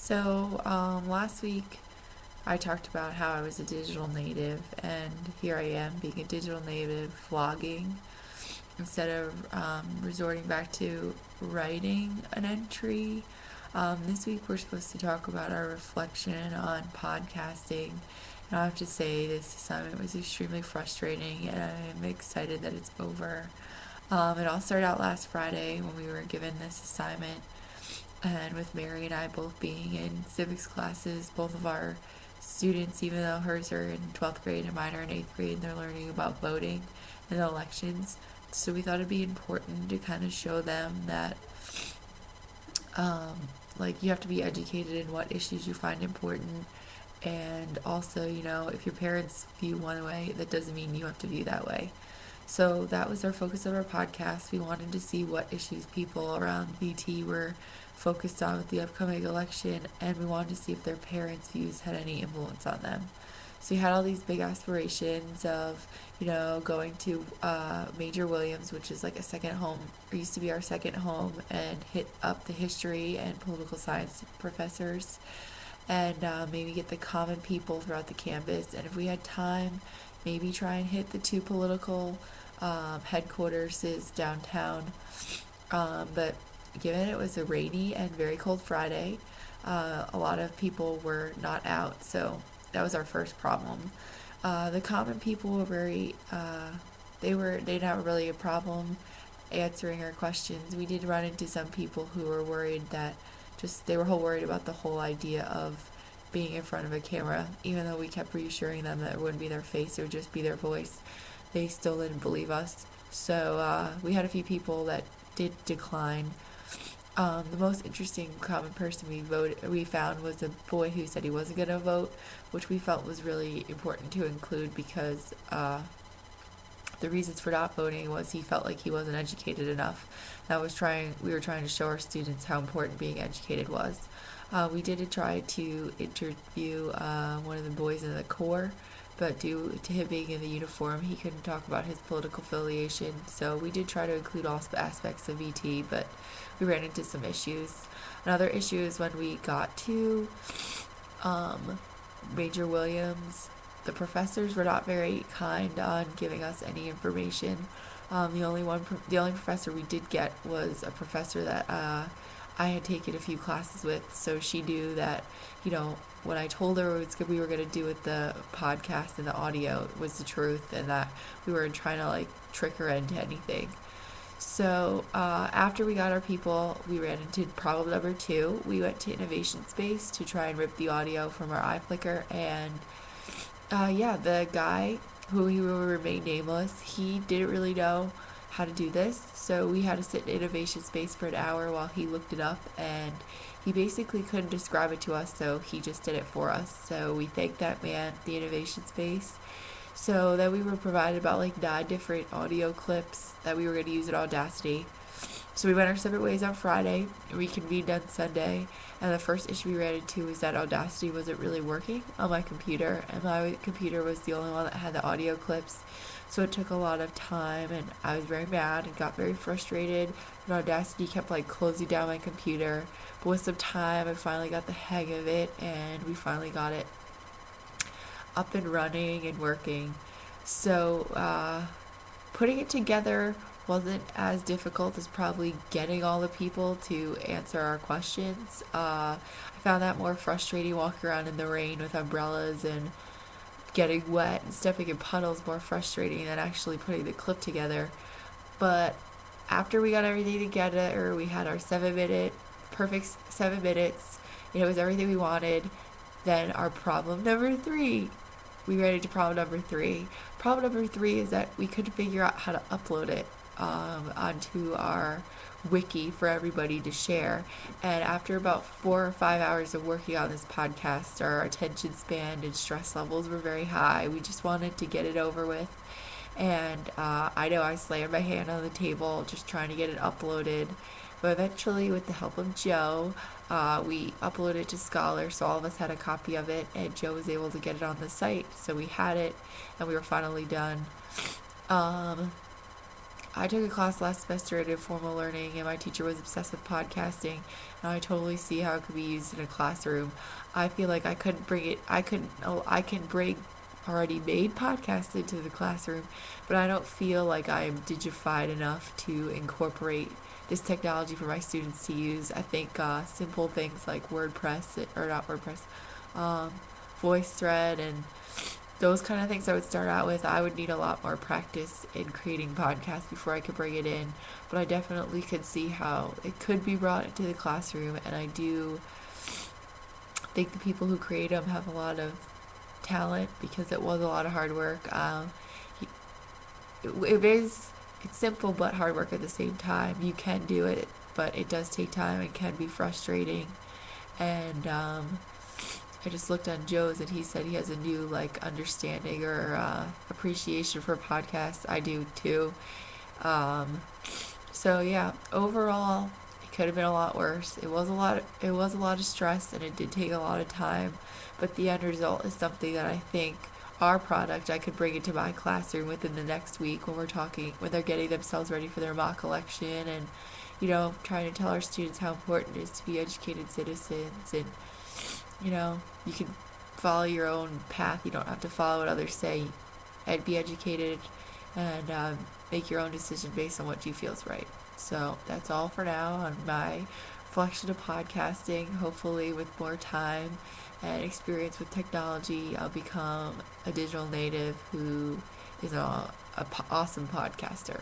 Last week I talked about how I was a digital native, and here I am being a digital native vlogging instead of resorting back to writing an entry. This week we're supposed to talk about our reflection on podcasting. And I have to say, this assignment was extremely frustrating, and I'm excited that it's over. It all started out last Friday when we were given this assignment, and with Mary and I both being in civics classes, both of our students, even though hers are in 12th grade and mine are in 8th grade, they're learning about voting and elections. So we thought it'd be important to kind of show them that, you have to be educated in what issues you find important. And also, if your parents view one way, that doesn't mean you have to view that way. So that was our focus of our podcast. We wanted to see what issues people around VT were focused on with the upcoming election, and we wanted to see if their parents' views had any influence on them. So we had all these big aspirations of, going to Major Williams, which is like a second home, or used to be our second home, and hit up the history and political science professors, and maybe get the common people throughout the campus. And if we had time, maybe try and hit the two political headquarters downtown. But given it was a rainy and very cold Friday, a lot of people were not out, so that was our first problem. The common people were they didn't have really a problem answering our questions. We did run into some people who were worried that they were worried about the whole idea of being in front of a camera. Even though we kept reassuring them that it wouldn't be their face, it would just be their voice, they still didn't believe us. So we had a few people that did decline. The most interesting common person we found was a boy who said he wasn't going to vote, which we felt was really important to include because the reasons for not voting was he felt like he wasn't educated enough. We were trying to show our students how important being educated was. We did try to interview one of the boys in the Corps, but due to him being in the uniform, he couldn't talk about his political affiliation. So we did try to include all aspects of VT, but we ran into some issues. Another issue is when we got to Major Williams, the professors were not very kind on giving us any information. The only professor we did get was a professor that I had taken a few classes with, so she knew that, when I told her we were going to do with the podcast and the audio was the truth, and that we weren't trying to trick her into anything. So after we got our people, we ran into problem number 2. We went to Innovation Space to try and rip the audio from our iFlicker, and the guy, who he will remain nameless, he didn't really know how to do this, so we had to sit in Innovation Space for an hour while he looked it up, and he basically couldn't describe it to us, so he just did it for us. So we thanked that man, the Innovation Space. So then we were provided about 9 different audio clips that we were going to use in Audacity. So we went our separate ways on Friday, and we convened on Sunday, and the first issue we ran into was that Audacity wasn't really working on my computer, and my computer was the only one that had the audio clips. So it took a lot of time, and I was very mad and got very frustrated, and Audacity kept closing down my computer. But with some time, I finally got the hang of it, and we finally got it up and running and working. So putting it together wasn't as difficult as probably getting all the people to answer our questions. I found that more frustrating, walking around in the rain with umbrellas and getting wet and stepping in puddles, more frustrating than actually putting the clip together. But after we got everything together, we had our perfect 7 minutes, it was everything we wanted. Then our problem number 3, we ran into problem number 3. Problem number 3 is that we couldn't figure out how to upload it onto our wiki for everybody to share. And after about 4 or 5 hours of working on this podcast, our attention span and stress levels were very high. We just wanted to get it over with. And I know I slammed my hand on the table just trying to get it uploaded. But eventually, with the help of Joe, we uploaded it to Scholar, so all of us had a copy of it, and Joe was able to get it on the site. So we had it, and we were finally done. I took a class last semester in informal learning, and my teacher was obsessed with podcasting, and I totally see how it could be used in a classroom. I feel like I couldn't bring it. I can bring already made podcasts into the classroom, but I don't feel like I am digified enough to incorporate this technology for my students to use. I think simple things like WordPress, or not WordPress, um, VoiceThread, and those kind of things I would start out with. I would need a lot more practice in creating podcasts before I could bring it in, but I definitely could see how it could be brought into the classroom, and I do think the people who create them have a lot of talent because it was a lot of hard work. It's simple but hard work at the same time. You can do it, but it does take time and can be frustrating. And I just looked on Joe's, and he said he has a new understanding or appreciation for podcasts. I do too. Um, so yeah, overall, it could have been a lot worse. It was a lot. It was a lot of stress, and it did take a lot of time. But the end result is something that I think our product, I could bring into my classroom within the next week when they're getting themselves ready for their mock election, and trying to tell our students how important it is to be educated citizens, and you can follow your own path. You don't have to follow what others say, and be educated, and make your own decision based on what you feel is right. So that's all for now on my reflection of podcasting. Hopefully, with more time and experience with technology, I'll become a digital native who is an awesome podcaster.